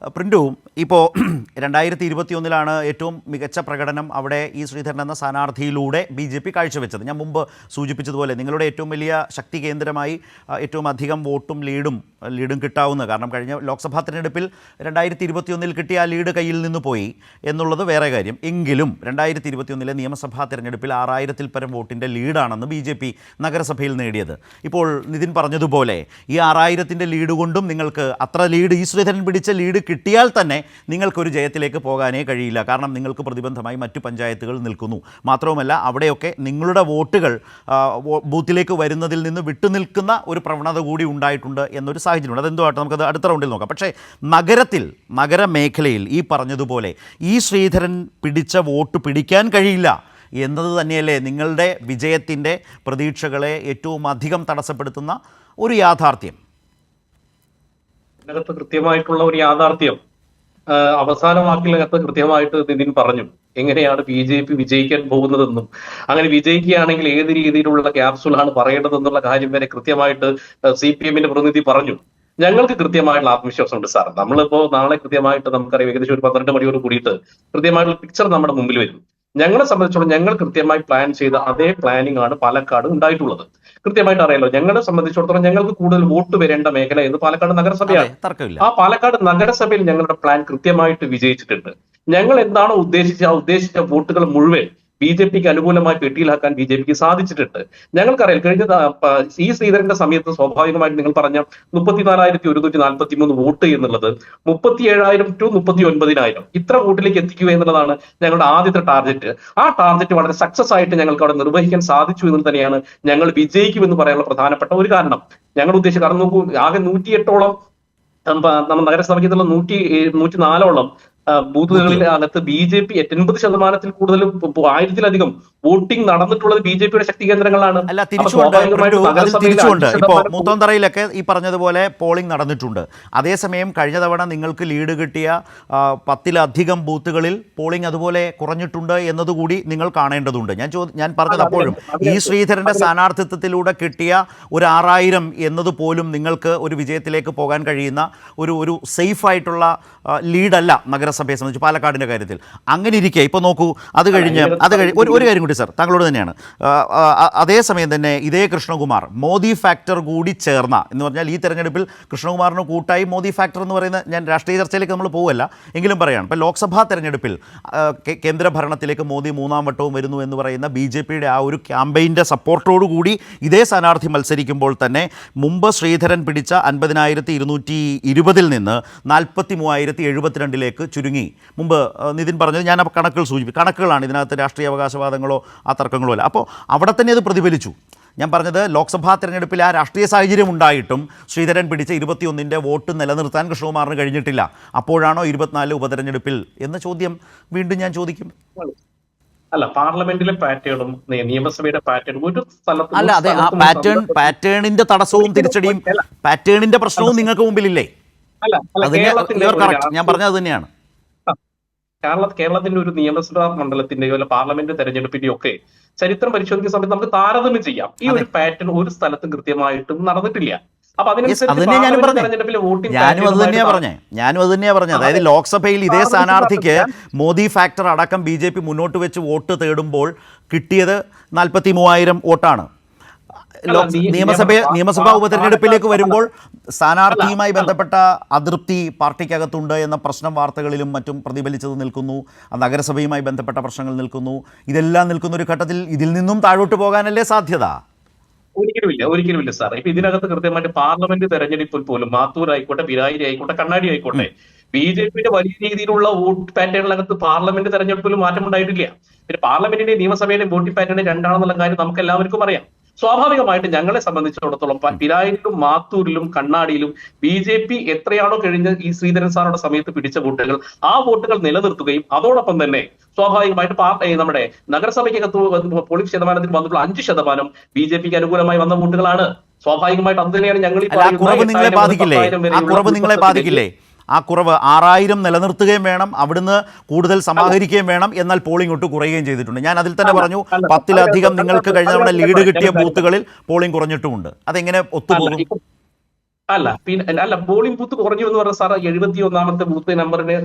Print, ഇപ്പോൾ 2021 ഏറ്റവും മികച്ച പ്രകടനം അവിടെ ഈ ശ്രീധരൻ എന്ന സ്ഥാനാർത്ഥിയിലൂടെ BJP കാഴ്ചവെച്ചത്. ഞാൻ മുമ്പ് സൂചിപ്പിച്ചതുപോലെ നിങ്ങളുടെ ഏറ്റവും വലിയ ശക്തി കേന്ദ്രമായി ഏറ്റവും അധികം വോട്ടും ലീഡും കിട്ടാവുന്ന, കാരണം കഴിഞ്ഞ ലോക്സഭാ തെരഞ്ഞെടുപ്പിൽ 2021 കിട്ടിയ ആ ലീഡ് കയ്യിൽ നിന്ന് പോയി എന്നുള്ളത് വേറെ കാര്യം. എങ്കിലും 2021 നിയമസഭാ തെരഞ്ഞെടുപ്പിൽ 6000-ൽ പരം വോട്ടിൻ്റെ ലീഡാണെന്ന് BJP നഗരസഭയിൽ നേടിയത്. ഇപ്പോൾ നിതിൻ പറഞ്ഞതുപോലെ ഈ 6000-ൻ്റെ ലീഡ് കൊണ്ടും നിങ്ങൾക്ക് അത്ര ലീഡ്, ഈ ശ്രീധരൻ പിടിച്ച ലീഡ് കിട്ടിയാൽ തന്നെ നിങ്ങൾക്കൊരു ജയത്തിലേക്ക് പോകാനേ കഴിയില്ല. കാരണം നിങ്ങൾക്ക് പ്രതിബന്ധമായി മറ്റു പഞ്ചായത്തുകൾ നിൽക്കുന്നു. മാത്രവുമല്ല അവിടെയൊക്കെ നിങ്ങളുടെ വോട്ടുകൾ ബൂത്തിലേക്ക് വരുന്നതിൽ നിന്ന് വിട്ടുനിൽക്കുന്ന ഒരു പ്രവണത കൂടി ഉണ്ടായിട്ടുണ്ട് എന്നൊരു സാഹചര്യമുണ്ട്. അതെന്തുമായിട്ട് നമുക്കത് അടുത്ത റൗണ്ടിൽ നോക്കാം. പക്ഷേ നഗരമേഖലയിൽ ഈ പറഞ്ഞതുപോലെ ഈ ശ്രീധരൻ പിടിച്ച വോട്ട് പിടിക്കാൻ കഴിയില്ല എന്നത് തന്നെയല്ലേ നിങ്ങളുടെ വിജയത്തിൻ്റെ പ്രതീക്ഷകളെ ഏറ്റവും അധികം തടസ്സപ്പെടുത്തുന്ന ഒരു യാഥാർത്ഥ്യം? ഇതിനകത്ത് കൃത്യമായിട്ടുള്ള ഒരു യാഥാർത്ഥ്യം അവസാന വാക്കിനകത്ത് കൃത്യമായിട്ട് നിതിൻ പറഞ്ഞു എങ്ങനെയാണ് BJP വിജയിക്കാൻ പോകുന്നതെന്നും അങ്ങനെ വിജയിക്കുകയാണെങ്കിൽ ഏത് രീതിയിലുള്ള ക്യാപ്സൂളാണ് പറയേണ്ടതെന്നുള്ള കാര്യം വരെ കൃത്യമായിട്ട് CPM-ന്റെ പ്രതിനിധി പറഞ്ഞു. ഞങ്ങൾക്ക് കൃത്യമായിട്ടുള്ള ആത്മവിശ്വാസമുണ്ട് സാർ. നമ്മളിപ്പോ നാളെ കൃത്യമായിട്ട് നമുക്കറിയാം ഏകദേശം ഒരു 12 മണിയോട് കൂടിയിട്ട് കൃത്യമായിട്ടുള്ള പിക്ചർ നമ്മുടെ മുമ്പിൽ വരും. ഞങ്ങളെ സംബന്ധിച്ചോളം ഞങ്ങൾ കൃത്യമായി പ്ലാൻ ചെയ്ത അതേ പ്ലാനിംഗ് ആണ് പാലക്കാട് ഉണ്ടായിട്ടുള്ളത്. കൃത്യമായിട്ട് അറിയാലോ, ഞങ്ങളെ സംബന്ധിച്ചിടത്തോളം ഞങ്ങൾക്ക് കൂടുതൽ വോട്ട് വരേണ്ട മേഖല എന്ന് പാലക്കാട് നഗരസഭയാണ്. ആ പാലക്കാട് നഗരസഭയിൽ ഞങ്ങളുടെ പ്ലാൻ കൃത്യമായിട്ട് വിജയിച്ചിട്ടുണ്ട്. ഞങ്ങൾ എന്താണോ ഉദ്ദേശിച്ച വോട്ടുകൾ മുഴുവൻ BJPക്ക് അനുകൂലമായി പെട്ടിയിലാക്കാൻ BJPക്ക് സാധിച്ചിട്ടുണ്ട്. ഞങ്ങൾക്കറിയാം കഴിഞ്ഞ ഈ ശ്രീധരന്റെ സമയത്ത് സ്വാഭാവികമായിട്ട് നിങ്ങൾ പറഞ്ഞ 34,143 വോട്ട് എന്നുള്ളത് 37,000 to 39,000 ഇത്ര വോട്ടിലേക്ക് എത്തിക്കുക എന്നുള്ളതാണ് ഞങ്ങളുടെ ആദ്യത്തെ ടാർഗറ്റ്. ആ ടാർഗറ്റ് വളരെ സക്സസ് ആയിട്ട് ഞങ്ങൾക്ക് അവിടെ നിർവഹിക്കാൻ സാധിച്ചു എന്ന് തന്നെയാണ് ഞങ്ങൾ വിജയിക്കുമെന്ന് പറയാനുള്ള പ്രധാനപ്പെട്ട ഒരു കാരണം. ഞങ്ങൾ ഉദ്ദേശിച്ച കാരണം നോക്കൂ, ആകെ 108ഓളം നമ്മുടെ നഗരസഭയ്ക്ക് 104ഓളം ബൂത്തുകളിൽ അകത്ത് BJP 80% കൂടുതലും 1000-ലധികം വോട്ടിംഗ് നടന്നിട്ടുള്ളത് BJPയുടെ ശക്തി കേന്ദ്രങ്ങളാണ്. അല്ല, തിരിച്ചുകൊണ്ട് ഇപ്പോൾ മൂത്തോന്തറയിലൊക്കെ ഈ പറഞ്ഞതുപോലെ പോളിംഗ് നടന്നിട്ടുണ്ട്. അതേസമയം കഴിഞ്ഞ തവണ നിങ്ങൾക്ക് ലീഡ് കിട്ടിയ 10-ലധികം ബൂത്തുകളിൽ പോളിംഗ് അതുപോലെ കുറഞ്ഞിട്ടുണ്ട് എന്നതുകൂടി നിങ്ങൾ കാണേണ്ടതുണ്ട്. ഞാൻ പറഞ്ഞത് അപ്പോഴും ഈ ശ്രീധരൻ്റെ സ്ഥാനാർത്ഥിത്വത്തിലൂടെ കിട്ടിയ ഒരു 6000 എന്നതുപോലും നിങ്ങൾക്ക് ഒരു വിജയത്തിലേക്ക് പോകാൻ കഴിയുന്ന ഒരു സേഫായിട്ടുള്ള ലീഡല്ല നഗരസഭയെ സംബന്ധിച്ച് പാലക്കാടിൻ്റെ കാര്യത്തിൽ. അങ്ങനെ ഇരിക്കുക ഇപ്പോൾ നോക്കൂ, അത് കഴിഞ്ഞ് ഒരു കാര്യം കൂടി സാർ താങ്കളോട് തന്നെയാണ്. അതേസമയം തന്നെ ഇതേ കൃഷ്ണകുമാർ മോദി ഫാക്ടർ കൂടി ചേർന്ന എന്ന് പറഞ്ഞാൽ ഈ തെരഞ്ഞെടുപ്പിൽ കൃഷ്ണകുമാറിന് കൂട്ടായി മോദി ഫാക്ടർ എന്ന് പറയുന്ന, ഞാൻ രാഷ്ട്രീയ ചർച്ചയിലേക്ക് നമ്മൾ പോവല്ല എങ്കിലും പറയുകയാണ്, ഇപ്പോൾ ലോക്സഭാ തെരഞ്ഞെടുപ്പിൽ കേന്ദ്രഭരണത്തിലേക്ക് മോദി 3-ാം വട്ടവും വരുന്നു എന്ന് പറയുന്ന BJPയുടെ ആ ഒരു ക്യാമ്പയിൻ്റെ സപ്പോർട്ടോടുകൂടി ഇതേ സ്ഥാനാർത്ഥി മത്സരിക്കുമ്പോൾ തന്നെ മുമ്പ് ശ്രീധരൻ പിടിച്ച 50,220 നിന്ന് 43,072 ചുരുങ്ങി. മുമ്പ് നിതിൻ പറഞ്ഞത് ഞാൻ കണക്കുകളാണ്, ഇതിനകത്ത് രാഷ്ട്രീയ അവകാശവാദങ്ങളോ ആ തർക്കങ്ങളോ അല്ല. അപ്പോൾ അവിടെ തന്നെ അത് പ്രതിഫലിച്ചു. ഞാൻ പറഞ്ഞത് ലോക്സഭാ തെരഞ്ഞെടുപ്പിൽ ആ രാഷ്ട്രീയ സാഹചര്യം ഉണ്ടായിട്ടും ശ്രീധരൻ പിടിച്ച 21-ന്റെ വോട്ട് നിലനിർത്താൻ കൃഷ്ണകുമാറിന് കഴിഞ്ഞിട്ടില്ല. അപ്പോഴാണോ 24 ഉപതെരഞ്ഞെടുപ്പിൽ എന്ന ചോദ്യം വീണ്ടും ഞാൻ ചോദിക്കും. അല്ല, പാർലമെന്റിലെ പാറ്റേണും നിയമസഭയുടെ പാറ്റേണും ഒരു സ്ഥലത്ത് അല്ല, അതെ, ആ പാറ്റേണിന്റെ തടസ്സവും തിരിച്ചടിയും പാറ്റേണിന്റെ പ്രശ്നവും നിങ്ങൾക്ക് മുമ്പിലില്ലേ? ഞാൻ പറഞ്ഞത് തന്നെയാണ്. കേരളത്തിന്റെ ഒരു നിയമസഭാ മണ്ഡലത്തിന്റെയോ അല്ല പാർലമെന്റ് തെരഞ്ഞെടുപ്പിന്റെയോ ഒക്കെ ചരിത്രം പരിശോധിക്കുന്ന സമയത്ത് നമുക്ക് താരതമ്യം ചെയ്യാം. ഈ ഒരു പാറ്റേൺ ഒരു സ്ഥലത്തും കൃത്യമായിട്ടും നടന്നിട്ടില്ല. അപ്പൊ ഞാനും അത് തന്നെയാ പറഞ്ഞത്. അതായത് ലോക്സഭയിൽ ഇതേ സ്ഥാനാർത്ഥിക്ക് മോദി ഫാക്ടർ അടക്കം BJP മുന്നോട്ട് വെച്ച് വോട്ട് തേടുമ്പോൾ കിട്ടിയത് 43,000 വോട്ടാണ്. നിയമസഭാ ഉപതെരഞ്ഞെടുപ്പിലേക്ക് വരുമ്പോൾ സ്ഥാനാർത്ഥിയുമായി ബന്ധപ്പെട്ട അതൃപ്തി പാർട്ടിക്കകത്തുണ്ട് എന്ന പ്രശ്നം വാർത്തകളിലും മറ്റും പ്രതിഫലിച്ചത് നിൽക്കുന്നു. നഗരസഭയുമായി ബന്ധപ്പെട്ട പ്രശ്നങ്ങൾ നിൽക്കുന്നു. ഇതെല്ലാം നിൽക്കുന്ന ഒരു ഘട്ടത്തിൽ ഇതിൽ നിന്നും താഴോട്ട് പോകാനല്ലേ സാധ്യത? ഒരിക്കലുമില്ല സാർ. ഇപ്പൊ ഇതിനകത്ത് കൃത്യമായിട്ട് പാർലമെന്റ് തെരഞ്ഞെടുപ്പിൽ പോലും മാത്തൂർ ആയിക്കോട്ടെ, പിരായിരി ആയിക്കോട്ടെ, കണ്ണാടി ആയിക്കോട്ടെ, BJPയുടെ വലിയ രീതിയിലുള്ള വോട്ട് പാറ്റേണിനകത്ത് പാർലമെന്റ് തെരഞ്ഞെടുപ്പിലും മാറ്റം ഉണ്ടായിട്ടില്ല. പിന്നെ പാർലമെന്റിന്റെയും നിയമസഭയുടെയും വോട്ടിംഗ് പാറ്റേൺ രണ്ടാണെന്നുള്ള കാര്യം നമുക്ക് എല്ലാവർക്കും അറിയാം. സ്വാഭാവികമായിട്ട് ഞങ്ങളെ സംബന്ധിച്ചിടത്തോളം പിരായിലും മാത്തൂരിലും കണ്ണാടിയിലും BJP എത്രയാണോ കഴിഞ്ഞ ഈ ശ്രീധരൻ സാറുടെ സമയത്ത് പിടിച്ച വോട്ടുകൾ ആ വോട്ടുകൾ നിലനിർത്തുകയും അതോടൊപ്പം തന്നെ സ്വാഭാവികമായിട്ട് നമ്മുടെ നഗരസഭയ്ക്കകത്ത് പോളിംഗ് ശതമാനത്തിൽ വന്നിട്ടുള്ള 5% BJPക്ക് അനുകൂലമായി വന്ന വോട്ടുകളാണ്. സ്വാഭാവികമായിട്ട് അത് തന്നെയാണ് ഞങ്ങൾ ഈ ബാധിക്കില്ലേ? ആ കുറവ് 6000 നിലനിർത്തുകയും വേണം, അവിടുന്ന് കൂടുതൽ സമാഹരിക്കുകയും വേണം, എന്നാൽ പോളിംഗ് ഒട്ട് കുറയുകയും ചെയ്തിട്ടുണ്ട്. ഞാൻ അതിൽ തന്നെ പറഞ്ഞു 10-ലധികം നിങ്ങൾക്ക് കഴിഞ്ഞ തവണ ലീഡ് കിട്ടിയ ബൂത്തുകളിൽ പോളിംഗ് കുറഞ്ഞിട്ടുമുണ്ട്. അതെങ്ങനെ ഒത്തുപോകും? അല്ല പോളിംഗ് ബൂത്ത് കുറഞ്ഞു എന്ന് പറഞ്ഞ സാർ 71ാമത്തെ ബൂത്ത് നമ്പറിനെ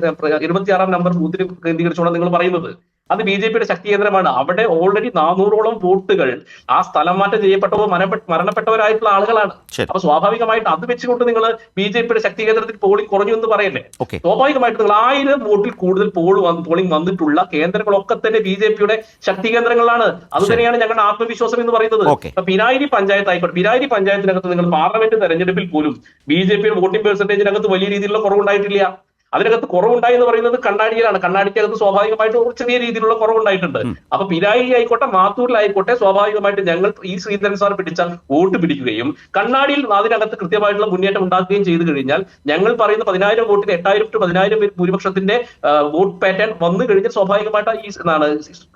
76ാം നമ്പർ ബൂത്തിൽ കേന്ദ്രീകരിച്ചുകൊണ്ട് നിങ്ങൾ പറയുന്നത് അത് BJPയുടെ ശക്തി കേന്ദ്രമാണ്. അവിടെ ഓൾറെഡി 400ഓളം വോട്ടുകൾ ആ സ്ഥലം മാറ്റം ചെയ്യപ്പെട്ടവോ മരണപ്പെട്ടവരായിട്ടുള്ള ആളുകളാണ്. അപ്പൊ സ്വാഭാവികമായിട്ട് അത് വെച്ചുകൊണ്ട് നിങ്ങൾ BJPയുടെ ശക്തി കേന്ദ്രത്തിൽ പോളിംഗ് കുറഞ്ഞു എന്ന് പറയല്ലേ? സ്വാഭാവികമായിട്ട് നിങ്ങൾ 1000 വോട്ടിൽ കൂടുതൽ പോളിംഗ് വന്നിട്ടുള്ള കേന്ദ്രങ്ങളൊക്കെ തന്നെ BJPയുടെ ശക്തി കേന്ദ്രങ്ങളാണ്. അത് തന്നെയാണ് ഞങ്ങളുടെ ആത്മവിശ്വാസം എന്ന് പറയുന്നത്. പിരായിരി പഞ്ചായത്ത് ആയിക്കോട്ടെ, പിരായിരി പഞ്ചായത്തിനകത്ത് നിങ്ങൾ പാർലമെന്റ് തെരഞ്ഞെടുപ്പിൽ പോലും BJPയുടെ വോട്ടിംഗ് പെർസെന്റേജിനകത്ത് വലിയ രീതിയിലുള്ള കുറവുണ്ടായിട്ടില്ല. അതിനകത്ത് കുറവുണ്ടായി എന്ന് പറയുന്നത് കണ്ണാടിയിലാണ്. കണ്ണാടിക്കകത്ത് സ്വാഭാവികമായിട്ട് ചെറിയ രീതിയിലുള്ള കുറവുണ്ടായിട്ടുണ്ട്. അപ്പൊ പിരായി ആയിക്കോട്ടെ, മാത്തൂരിലായിക്കോട്ടെ, സ്വാഭാവികമായിട്ട് ഞങ്ങൾ ഈ ശ്രീധരൻ സാർ പിടിച്ച വോട്ട് പിടിക്കുകയും കണ്ണാടിയിൽ അതിനകത്ത് കൃത്യമായിട്ടുള്ള മുന്നേറ്റം ഉണ്ടാക്കുകയും ചെയ്തു കഴിഞ്ഞാൽ ഞങ്ങൾ പറയുന്ന 10,000 വോട്ടിന് 8,000 to 10,000 ഭൂരിപക്ഷത്തിന്റെ വോട്ട് പാറ്റേൺ വന്നു കഴിഞ്ഞാൽ സ്വാഭാവികമായിട്ട് ഈ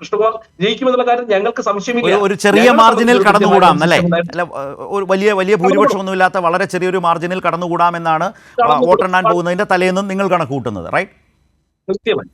കൃഷ്ണകുമാർ ജയിക്കുമെന്നുള്ള കാര്യത്തിൽ ഞങ്ങൾക്ക് സംശയമില്ല. ഒരു ചെറിയ മാർജിനിൽ കടന്നുകൂടാം അല്ലേ? വലിയ ഭൂരിപക്ഷമൊന്നുമില്ലാത്ത വളരെ ചെറിയൊരു മാർജിനിൽ കടന്നുകൂടാമെന്നാണ് വോട്ടെണ്ണാൻ പോകുന്നതിന്റെ തലേന്നും നിങ്ങൾ കൂട്ടുന്നത്, റൈറ്റ്? കൃത്യമായി